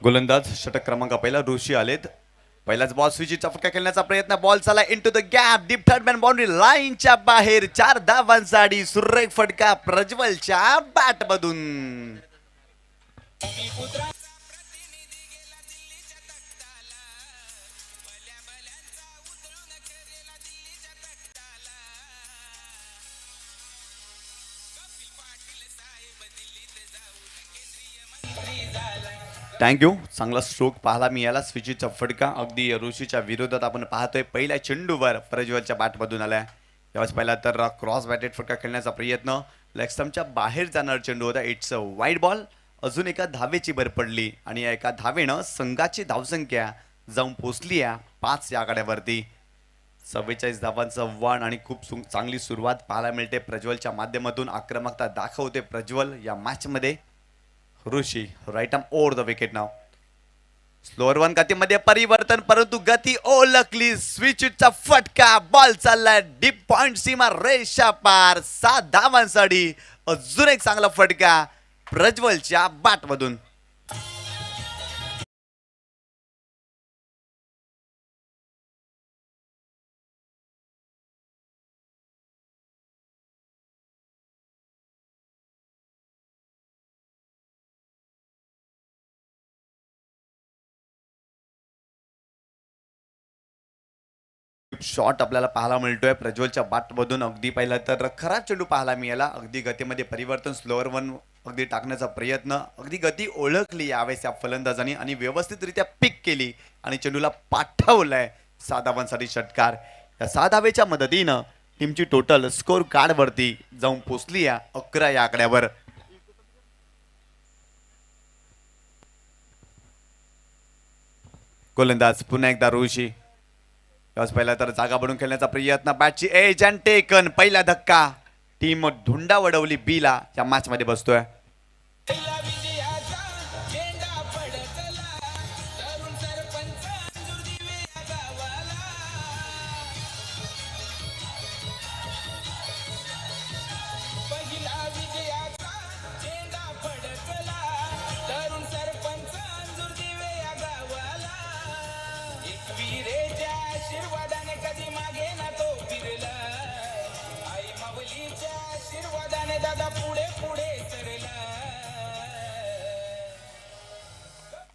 B: गोलंदाज षटक क्रमांक पहिला ऋषी आलेत. पहिलाच बॉल स्विचचा फटका खेळण्याचा प्रयत्न, बॉल चाला into the gap, deep third man boundary लाईनच्या बाहेर. 4 धावांसाठी सुरेख फटका प्रज्वलच्या बॅट मधून. थँक्यू. चांगला स्ट्रोक पाहायला मिळाला. स्विचीचा फटका अगदी ऋषीच्या विरोधात आपण पाहतोय. पहिल्या चेंडूवर प्रज्वलच्या बॅटमधून आलाय. यावेळेस पहिला तर क्रॉस बॅटेड फटका खेळण्याचा प्रयत्न, लेग स्टंपच्या बाहेर जाणार चेंडू होता. It's a wide ball. अजून एका धावेची भर पडली आणि या एका धावेनं संघाची धावसंख्या जाऊन पोचली आहे 5 या आकड्यावरती. 44 धावांचं वण आणि खूप चांगली सुरुवात पाहायला मिळते प्रज्वलच्या माध्यमातून. आक्रमकता दाखवते प्रज्वल या मॅच मध्ये. Rishi right arm over the wicket नाव. स्लोअर वन गतीमध्ये परिवर्तन, परंतु गती ओळखली. स्विचचा फटका, बॉल चाललाय डीप पॉइंट सीमा रेषा पार. 7 धावांसाठी अजून एक चांगला फटका प्रज्वलच्या बॅटमधून. शॉट आपल्याला पाहायला मिळतोय प्रज्वलच्या बॅटमधून. अगदी पहिला तर खराब चेंडू पाहायला मिळाला. अगदी गतीमध्ये परिवर्तन, स्लोअर वन अगदी टाकण्याचा प्रयत्न. अगदी गती ओळखली यावेळेस या फलंदाजांनी आणि व्यवस्थितरित्या पिक केली आणि चेंडूला पाठवलाय. 6 धावांसाठी षटकार. या 6 धावेच्या मदतीनं टीमची टोटल स्कोर कार्ड वरती जाऊन पोचली आहे 11 या आकड्यावर. गोलंदाज पुन्हा एकदा ऋषी. पहिला तर जागा बनवून खेळण्याचा प्रयत्न, बॅटची एज अँड टेकन. पहिला धक्का, टीम धुंडा वडवली बीला या मॅच मध्ये बसतोय.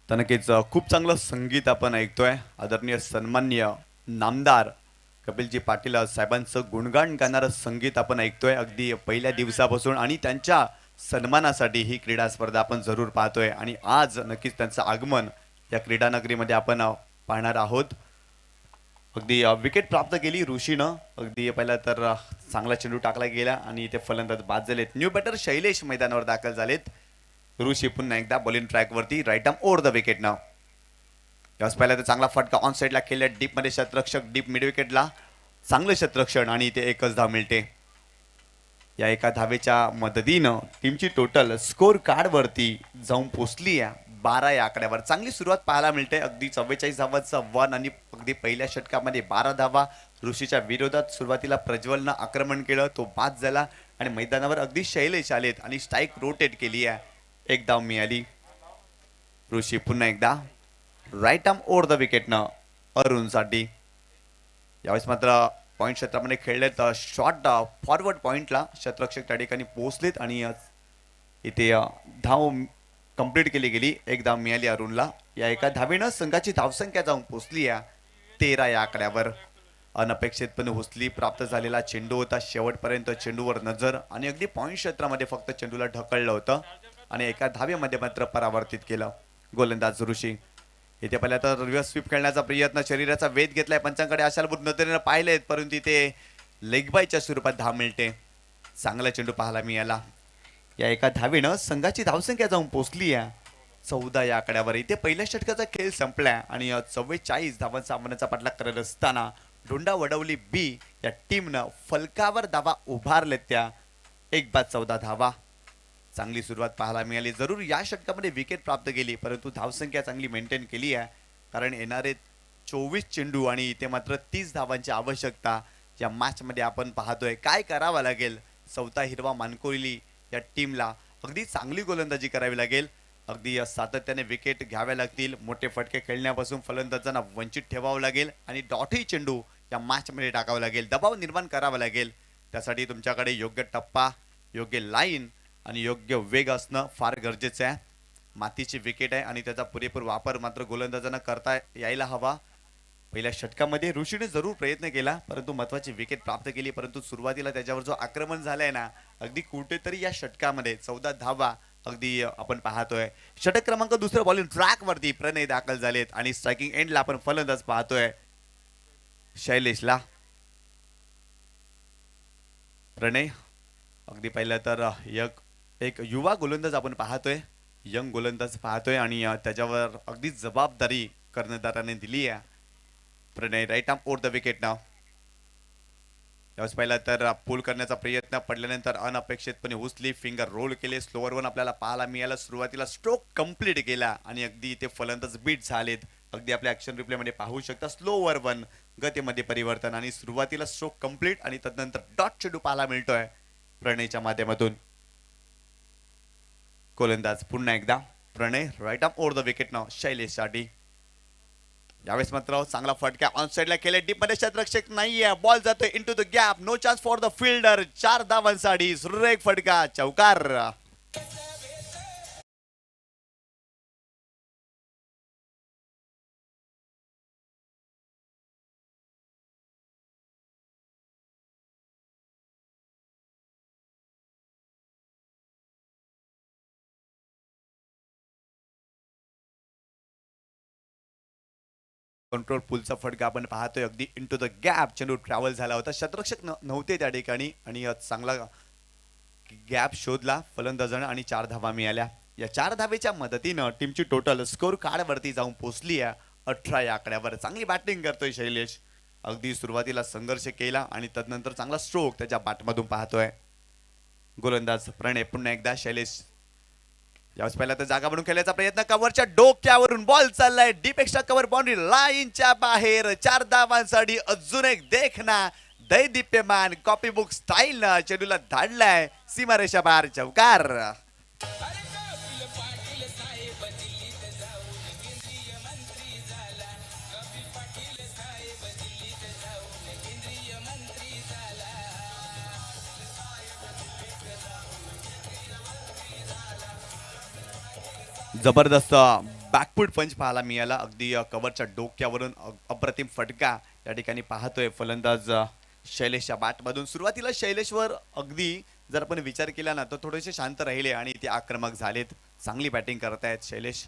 B: तर नक्कीच खूप चांगलं संगीत आपण ऐकतोय. आदरणीय सन्माननीय नामदार कपिलजी पाटील साहेबांचं गुणगान गाणारं संगीत आपण ऐकतोय अगदी पहिल्या दिवसापासून. आणि त्यांच्या सन्मानासाठी ही क्रीडा स्पर्धा आपण जरूर पाहतोय. आणि आज नक्कीच त्यांचं आगमन या क्रीडा नगरीमध्ये आपण पाहणार आहोत. अगदी विकेट प्राप्त केली ऋषीनं. अगदी पहिला तर चांगला चेंडू टाकला गेला आणि इथे फलंदाज बाद झालेत. न्यू बॅटर शैलेश मैदानावर दाखल झालेत. ऋषी पुन्हा एकदा बॉलिंग ट्रॅकवरती right arm over the wicket ना. यावेळेस पहिला तर चांगला फटका ऑन साईडला केला डीप मध्ये शतरक्षक डीप मिड विकेटला चांगलं शतरक्षण आणि इथे एकच धाव मिळते. या एका धावेच्या मदतीनं टीमची टोटल स्कोर कार्ड वरती जाऊन पोचली आहे 12 या आकड्यावर. चांगली सुरुवात पाहायला मिळते. अगदी 44 धावांचा वन आणि अगदी पहिल्या षटकामध्ये 12 धावा. ऋषीच्या विरोधात सुरुवातीला प्रज्वलनं आक्रमण केलं, तो बाद झाला आणि मैदानावर अगदी शैलेश आलेत आणि स्ट्राईक रोटेट केली आहे. एक धाव मिळाली. ऋषी पुन्हा एकदा राईट आर्म ओव्हर द विकेटनं अरुणसाठी. यावेळेस मात्र पॉईंट क्षेत्रामध्ये खेळलेत शॉट फॉरवर्ड पॉईंटला शतरक्षक त्या ठिकाणी पोहोचलेत आणि इथे धाव कंप्लीट केली गेली. एक धाव मिळाली अरुणला. या एका धावेनं संघाची धावसंख्या जाऊन पोहोचली आहे 13 या आकड्यावर. अनपेक्षितपणे हुसली प्राप्त झालेला चेंडू होता. शेवटपर्यंत चेंडूवर नजर आणि अगदी पॉईंट क्षेत्रामध्ये फक्त चेंडूला ढकललं होतं आणि एका धावेमध्ये मात्र परावर्तित केलं गोलंदाज ऋषी. इथे पहिल्या तर रिव्हर्स स्वीप खेळण्याचा प्रयत्न, शरीराचा वेध घेतलाय पंचांकडे आशालभूत नजरेनं पाहिलेत, परंतु इथे लेग बायच्या स्वरूपात धाव मिळते. चांगला चेंडू पाहायला मिळाला. या एका धावेनं संघाची धावसंख्या जाऊन पोहोचली आहे 14 या आकड्यावर. इथे पहिल्या षटकाचा खेळ संपला आणि 44 धावांचा सामन्याचा पाठलाग करत असताना ढोंडा वडवली बी या टीमनं फलकावर धावा उभारलेत त्या 1-14 धावा. चांगली सुरुवात पाहायला मिळाली. जरूर या षटकामध्ये विकेट प्राप्त केली, परंतु धावसंख्या चांगली मेंटेन केली आहे. कारण येणारे 24 चेंडू आणि इथे मात्र 30 धावांची आवश्यकता या मॅचमध्ये आपण पाहतोय. काय करावं लागेल चौथा हिरवा मानकोली या टीमला? अगदी चांगली गोलंदाजी करावी लागेल. अगदी सातत्याने विकेट घ्याव्या लागतील. मोठे फटके खेळण्यापासून फलंदाजांना वंचित ठेवावं लागेल आणि डॉटही चेंडू या मॅचमध्ये टाकावं लागेल. दबाव निर्माण करावा लागेल. त्यासाठी तुमच्याकडे योग्य टप्पा, योग्य लाईन आणि योग्य वेग असणं फार गरजेचं आहे. मातीची विकेट आहे आणि त्याचा पुरेपूर वापर मात्र गोलंदाजांना करता यायला हवा. पहिल्या षटकामध्ये ऋषीने जरूर प्रयत्न केला, परंतु महत्वाची विकेट प्राप्त केली. परंतु सुरुवातीला त्याच्यावर जो आक्रमण झालंय ना, अगदी कुठेतरी या षटकामध्ये 14 धावा अगदी आपण पाहतोय. षटक क्रमांक दुसऱ्या बॉलिंग ट्रॅक वरती प्रणय दाखल झालेत आणि स्ट्रायकिंग एंडला आपण फलंदाज पाहतोय शैलेशला. प्रणय अगदी पहिलं तर एक युवा गोलंदाज आपण पाहतोय, यंग गोलंदाज पाहतोय आणि त्याच्यावर अगदी जबाबदारी कर्णधाराने दिली आहे. Pranay right arm over the wicket नाव. यावेळेस पहिला तर पुल करण्याचा प्रयत्न पडल्यानंतर अनपेक्षितपणे उचली, फिंगर रोल केले, स्लोअर वन आपल्याला पाहायला मिळाला. सुरुवातीला स्ट्रोक कंप्लीट केला आणि अगदी इथे फलंदाज बीट झालेत. अगदी आपल्या ऍक्शन रिप्ले मध्ये पाहू शकता. स्लोअर वन गतीमध्ये परिवर्तन आणि सुरुवातीला स्ट्रोक कंप्लीट आणि तदनंतर डॉट चेंडू पाहायला मिळतोय प्रणयच्या माध्यमातून. गोलंदाज पुन्हा एकदा Pranay right arm over the wicket नाव शैलेशसाठी. यावेळेस मात्र चांगला फटका ऑन साइडला केले. डीप मध्ये क्षेत्ररक्षक नाहीये. बॉल जातोय into the gap. No chance for the fielder. 4 धावांसाठी सुरेख फटका, चौकार. कंट्रोल पुलचा फटका आपण पाहतोय अगदी इनटू द गॅप. चेंडू ट्रॅव्हल झाला होता. शतरक्षक नव्हते त्या ठिकाणी आणि चांगला गॅप शोधला फलंदाजानं आणि 4 धावा मिळाल्या. या 4 धावेच्या मदतीनं टीमची टोटल स्कोर कार्ड वरती जाऊन पोहोचली आहे 18 या आकड्यावर. चांगली बॅटिंग करतोय शैलेश. अगदी सुरुवातीला संघर्ष केला आणि तदनंतर चांगला स्ट्रोक त्याच्या बॅटमधून पाहतोय गोलंदाज प्रणय. पुन्हा एकदा शैलेश यावेळेस पहिला तर जागा बनवून खेळण्याचा प्रयत्न. कव्हरच्या डोक्यावरून बॉल चाललाय डीप एक्स्ट्रा कव्हर बाउंड्री लाईनच्या बाहेर. 4 धावांसाठी अजून एक देखना दैदिप्यमान कॉपी बुक स्टाईल न चेंडूला धाडलाय सीमारेषा बाहेर, चौकार. जबरदस्त बॅकफूट पंच पाहायला मिळाला. अगदी कव्हरच्या डोक्यावरून अप्रतिम फटका या ठिकाणी पाहतोय फलंदाज शैलेशच्या बॅटमधून. सुरुवातीला शैलेशवर अगदी जर आपण विचार केला ना तर थोडेसे शांत राहिले आणि ते आक्रमक झालेत. चांगली बॅटिंग करतायत शैलेश.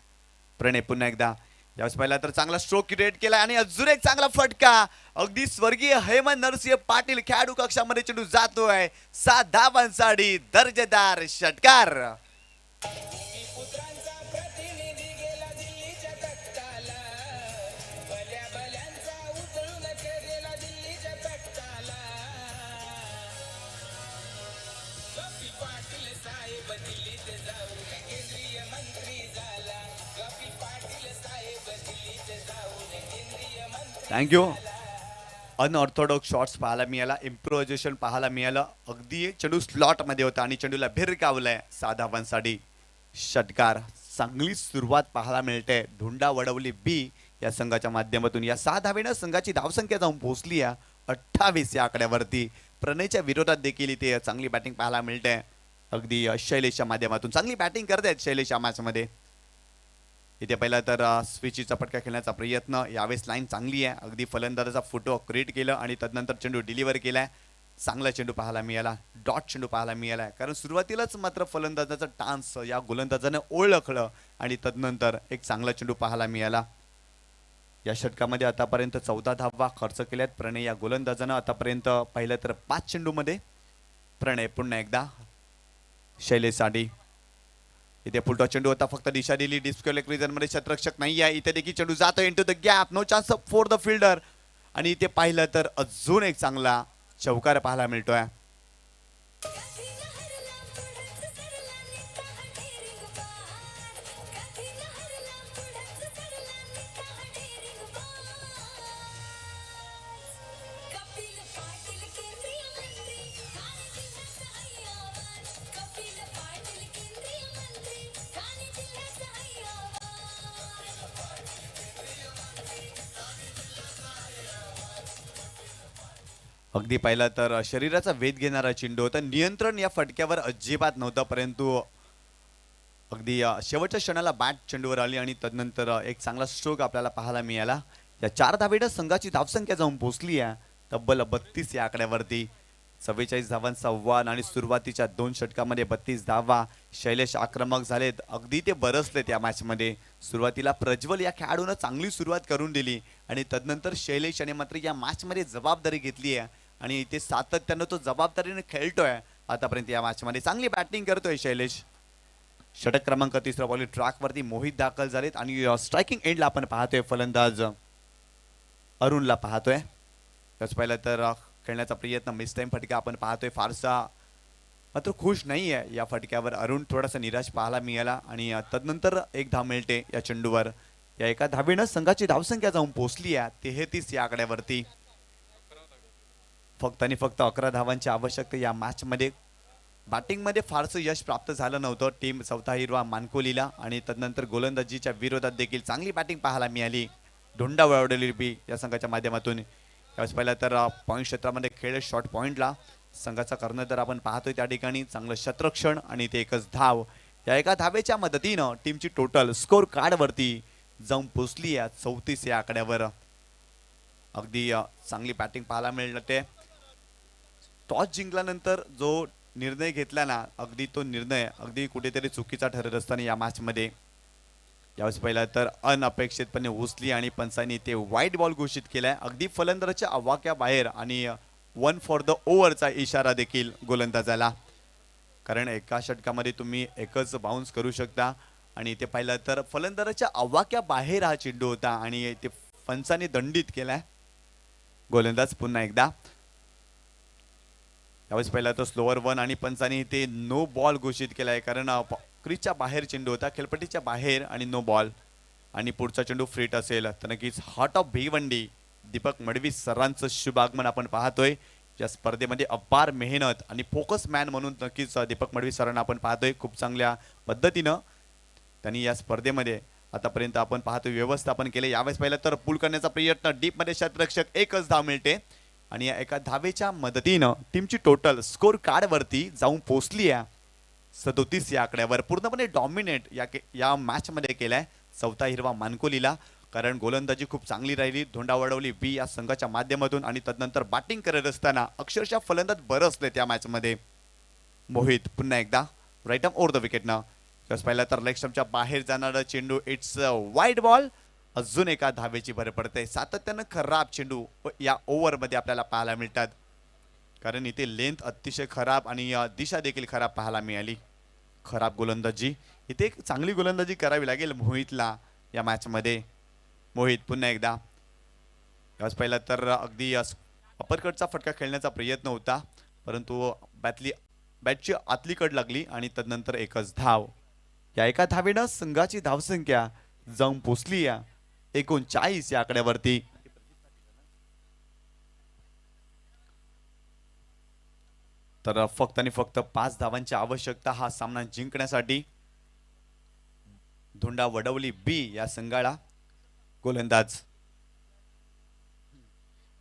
B: प्रणय पुन्हा एकदा यावेळेस पहिला तर चांगला स्ट्रोक क्रिएट केला आणि अजून एक चांगला फटका. अगदी स्वर्गीय हेमंत नरसिंह पाटील खेळाडू कक्षामध्ये चेंडू जातोय. 7 धावांसाठी दर्जेदार षटकार. थँक्यू. अनऑर्थोडॉक्स शॉट्स पाहायला मिळाला, इम्प्रोव्हायझेशन पाहायला मिळालं. अगदी चेंडू स्लॉटमध्ये होता आणि चेंडूला भिरकावलंय. 6 धावांसाठी षटकार. चांगली सुरुवात पाहायला मिळते धुंडा वडवली बी या संघाच्या माध्यमातून. या 6 धावेनं संघाची धावसंख्या जाऊन पोहोचली आहे 28 या आकड्यावरती. प्रणयच्या विरोधात देखील इथे चांगली बॅटिंग पाहायला मिळते. अगदी शैलेशच्या माध्यमातून चांगली बॅटिंग करतायत शैलेश या मॅचमध्ये. इथे पहिला तर स्विचचा फटका खेळण्याचा प्रयत्न. यावेळेस लाईन चांगली आहे. अगदी फलंदाजाचा फोटो क्रिएट केलं आणि तदनंतर चेंडू डिलिव्हर केलाय. चांगला चेंडू पाहायला मिळाला, डॉट चेंडू पाहायला मिळाला. कारण सुरुवातीलाच मात्र फलंदाजाचा टान्स या गोलंदाजाने ओळखलं आणि तदनंतर एक चांगला चेंडू पाहायला मिळाला. या षटकामध्ये आतापर्यंत 14 धावा खर्च केल्यात प्रणय या गोलंदाजानं. आतापर्यंत पाहिलं तर 5 चेंडूमध्ये. प्रणय पुन्हा एकदा शैलेशसाठी. इथे पुलटॉ चेंडू होता, फक्त दिशा दिली. डिस्क्वालिफाय रिजन मध्ये क्षेत्ररक्षक नाही आहे. इथे देखील चेंडू जातो into the gap. No chance for the fielder. आणि इथे पाहिलं तर अजून एक चांगला चौकार पाहायला मिळतोय. अगदी पाहिला तर शरीराचा वेध घेणारा चेंडू होता. नियंत्रण या फटक्यावर अजिबात नव्हतं, परंतु अगदी शेवटच्या क्षणाला बॅट चेंडूवर आली आणि तदनंतर एक चांगला स्ट्रोक आपल्याला पाहायला मिळाला. या 4 धावेनं संघाची धावसंख्या जाऊन पोहोचली आहे तब्बल 32 या आकड्यावरती. 44 धावांचा आव्हान आणि सुरुवातीच्या 2 षटकामध्ये 32 धावा. शैलेश आक्रमक झालेत, अगदी ते बरसलेत या मॅचमध्ये. सुरुवातीला प्रज्वल या खेळाडूनं चांगली सुरुवात करून दिली आणि तदनंतर शैलेश याने मात्र या मॅचमध्ये जबाबदारी घेतली आहे आणि ते सातत्यानं तो जबाबदारीने खेळतोय. आतापर्यंत या मॅचमध्ये चांगली बॅटिंग करतोय शैलेश. षटक क्रमांक 3 बॉल ट्रॅकवरती मोहित दाखल झालेत आणि स्ट्रायकिंग एंडला आपण पाहतोय फलंदाज अरुणला पाहतोय. त्याच पाहिलं तर खेळण्याचा प्रयत्न, मिस टाइम फटका आपण पाहतोय. फारसा मात्र खुश नाही आहे या फटक्यावर अरुण. थोडासा निराश पाहायला मिळाला आणि तदनंतर एक धाव मिळते या चेंडूवर. या एका धावेनं संघाची धावसंख्या जाऊन पोहोचली आहे 33 या आकड्यावरती. फक्त आणि फक्त 11 धावांची आवश्यकता या मॅचमध्ये. बॅटिंगमध्ये फारसं यश प्राप्त झालं नव्हतं टीम चौथा हिरवा मानकोलीला आणि तदनंतर गोलंदाजीच्या विरोधात देखील चांगली बॅटिंग पाहायला मिळाली धुंडा वडवली बी या संघाच्या माध्यमातून. यावेळेस पहिला तर पॉईंट क्षेत्रामध्ये खेळ शॉर्ट पॉईंटला संघाचा कर्णधार आपण पाहतोय. त्या ठिकाणी चांगलं क्षेत्ररक्षण आणि ते एकच धाव. या एका धावेच्या मदतीनं टीमची टोटल स्कोर कार्डवरती जाऊन पोचली आहे 34 या आकड्यावर. अगदी चांगली बॅटिंग पाहायला मिळते. टॉस जिंकल्यानंतर जो निर्णय घेतला ना, अगदी तो निर्णय अगदी कुठेतरी चुकीचा ठरत असताना या मॅचमध्ये यावेळेस पहिला तर अनपेक्षितपणे उचली आणि पंचांनी ते वाईट बॉल घोषित केलाय अगदी फलंदाजाच्या आवाक्याबाहेर आणि 1 फॉर द ओव्हरचा इशारा देखील गोलंदाजाला. कारण एका षटकामध्ये तुम्ही एकच बाउन्स करू शकता आणि ते पाहिलं तर फलंदाजाच्या आवाक्याबाहेर हा चेंडू होता आणि ते पंचांनी दंडित केलाय गोलंदाज पुन्हा एकदा. यावेळेस पहिला तर स्लोअर 1 आणि पंचांनी ते नो बॉल घोषित केलाय कारण क्रीजच्या बाहेर चेंडू होता, खेळपट्टीच्या बाहेर आणि नो बॉल. आणि पुढचा चेंडू फ्रीट असेल तर नक्कीच हार्ट ऑफ भिवंडी दीपक मडवी सरांचं शुभ आगमन आपण पाहतोय या स्पर्धेमध्ये. अपार मेहनत आणि फोकस मॅन म्हणून नक्कीच दीपक मडवी सरांना आपण पाहतोय. खूप चांगल्या पद्धतीनं त्यांनी या स्पर्धेमध्ये आतापर्यंत आपण पाहतोय व्यवस्थापन केले. यावेळेस पहिलं तर पूल करण्याचा प्रयत्न, डीपमध्ये क्षेत्ररक्षक, एकच धाव मिळते आणि या एका धावेच्या मदतीनं टीमची टोटल स्कोर कार्डवरती जाऊन पोहोचली आहे 37 या आकड्यावर. पूर्णपणे डॉमिनेट या मॅचमध्ये केलाय चौथा हिरवा मानकोलीला कारण गोलंदाजी खूप चांगली राहिली धोंडा वडवली बी या संघाच्या माध्यमातून आणि तदनंतर बॅटिंग करत असताना अक्षरशः फलंदाज बरसले त्या मॅचमध्ये. मोहित पुन्हा एकदा राईट आर्म ओव्हर द विकेटनं. पाहिला तर लेग स्टंपच्या बाहेर जाणारा चेंडू, इट्स वाईड बॉल अजून एका धावेची भर पडते. सातत्यानं खराब चेंडू या ओव्हरमध्ये आपल्याला पाहायला मिळतात, कारण इथे लेंथ अतिशय खराब आणि दिशा देखील खराब पाहायला मिळाली. खराब गोलंदाजी, इथे एक चांगली गोलंदाजी करावी लागेल मोहितला या मॅचमध्ये. मोहित पुन्हा एकदा, यावेळेस पहिला तर अगदी अपरकटचा फटका खेळण्याचा प्रयत्न होता, परंतु बॅटची आतली कड लागली आणि तदनंतर एकच धाव. या एका धावेनं संघाची धावसंख्या जाऊन पोचली या 39 या आकड्यावरती. तर फक्त आणि फक्त 5 धावांची आवश्यकता हा सामना जिंकण्यासाठी. धोंडा वडवली बी या संघाला गोलंदाज.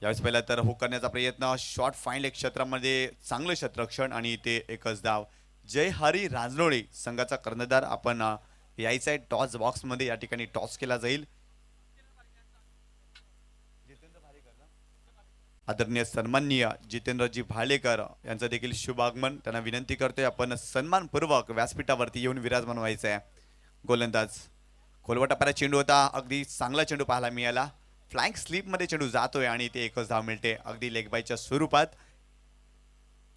B: यावेळेस पहिला तर हुक करण्याचा प्रयत्न, शॉर्ट फाईंड, एक क्षेत्रामध्ये चांगलं क्षेत्ररक्षण आणि ते एकच धाव. जय हरी रांजनोळी संघाचा कर्णधार आपण यायचा आहे टॉस बॉक्स मध्ये. या ठिकाणी टॉस केला जाईल. आदरणीय सन्माननीय जितेंद्रजी भालेकर यांचं देखील शुभ आगमन. त्यांना विनंती करतोय आपण सन्मानपूर्वक व्यासपीठावरती येऊन विराजमान व्हायचं आहे. गोलंदाज खोलवटापारा चेंडू होता, अगदी चांगला चेंडू पाहायला मिळाला. फ्लाइंग स्लीप मध्ये चेंडू जातोय आणि ते एकच धाव मिळते अगदी लेगबायच्या स्वरूपात.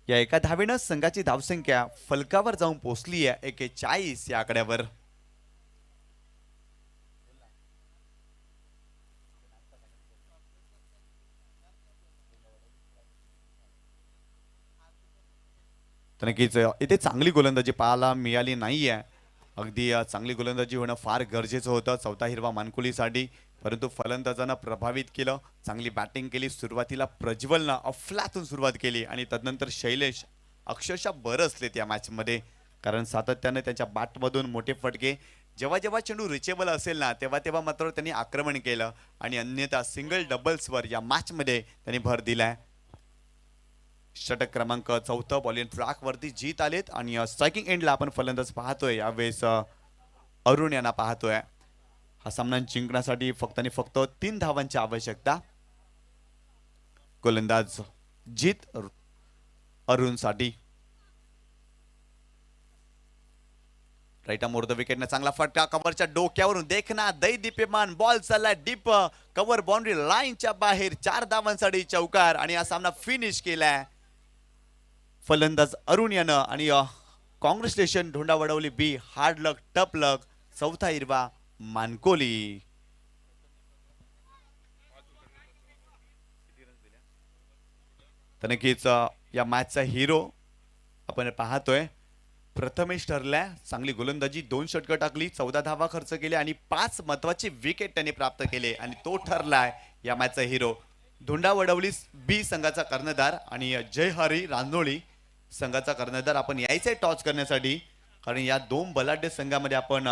B: या एका धावेनं संघाची धावसंख्या फलकावर जाऊन पोहोचली आहे 41 या आकड्यावर. तर नक्कीच इथे चांगली गोलंदाजी पाहायला मिळाली नाहीये. अगदी चांगली गोलंदाजी होणं फार गरजेचं होतं चौथा हिरवा मानकुलीसाठी, परंतु फलंदाजांना प्रभावित केलं. चांगली बॅटिंग केली. सुरुवातीला प्रज्वलनं अफलातून सुरुवात केली आणि तदनंतर शैलेश अक्षरशः बरसलेत या मॅचमध्ये, कारण सातत्याने त्यांच्या बॅटमधून मोठे फटके, जेव्हा जेव्हा चेंडू रिचेबल असेल ना तेव्हा तेव्हा मात्र त्यांनी आक्रमण केलं आणि अन्यथा सिंगल डबल्सवर या मॅचमध्ये त्यांनी भर दिलाय. षटक क्रमांक 4 बॉलिंग ट्रॅक वरती जीत आलेत आणि स्ट्रायकिंग एंडला आपण फलंदाज पाहतोय. यावेळेस अरुण यांना पाहतोय. हा सामना जिंकण्यासाठी फक्त आणि फक्त 3 धावांची आवश्यकता. गोलंदाज जीत अरुणसाठी. राईट मोर द विकेटने चांगला फटका कव्हरच्या डोक्यावरून देखना दै दीप्यमान बॉल चालला डीप कव्हर बाउंड्री लाईनच्या बाहेर. 4 धावांसाठी चौकार आणि हा सामना फिनिश केलाय फलंदाज अरुण यानं. आणि कॉंग्रॅच्युलेशन धोंडा वडवली बी, हार्ड लक, टप लक, चौथा हिरवा मानकोली. तर नक्कीच या मॅचचा हिरो आपण पाहतोय प्रथमेश ठरलाय. चांगली गोलंदाजी, 2 षटकं टाकली, 14 धावा खर्च केले आणि 5 महत्वाचे विकेट त्यांनी प्राप्त केले आणि तो ठरलाय या मॅचचा हिरो. धोंडा वडवली बी संघाचा कर्णधार आणि जय हरी रांजोळी संघाचा कर्णधार आपण यायचंय टॉस करण्यासाठी, कारण या 2 बलाढ्य संघामध्ये आपण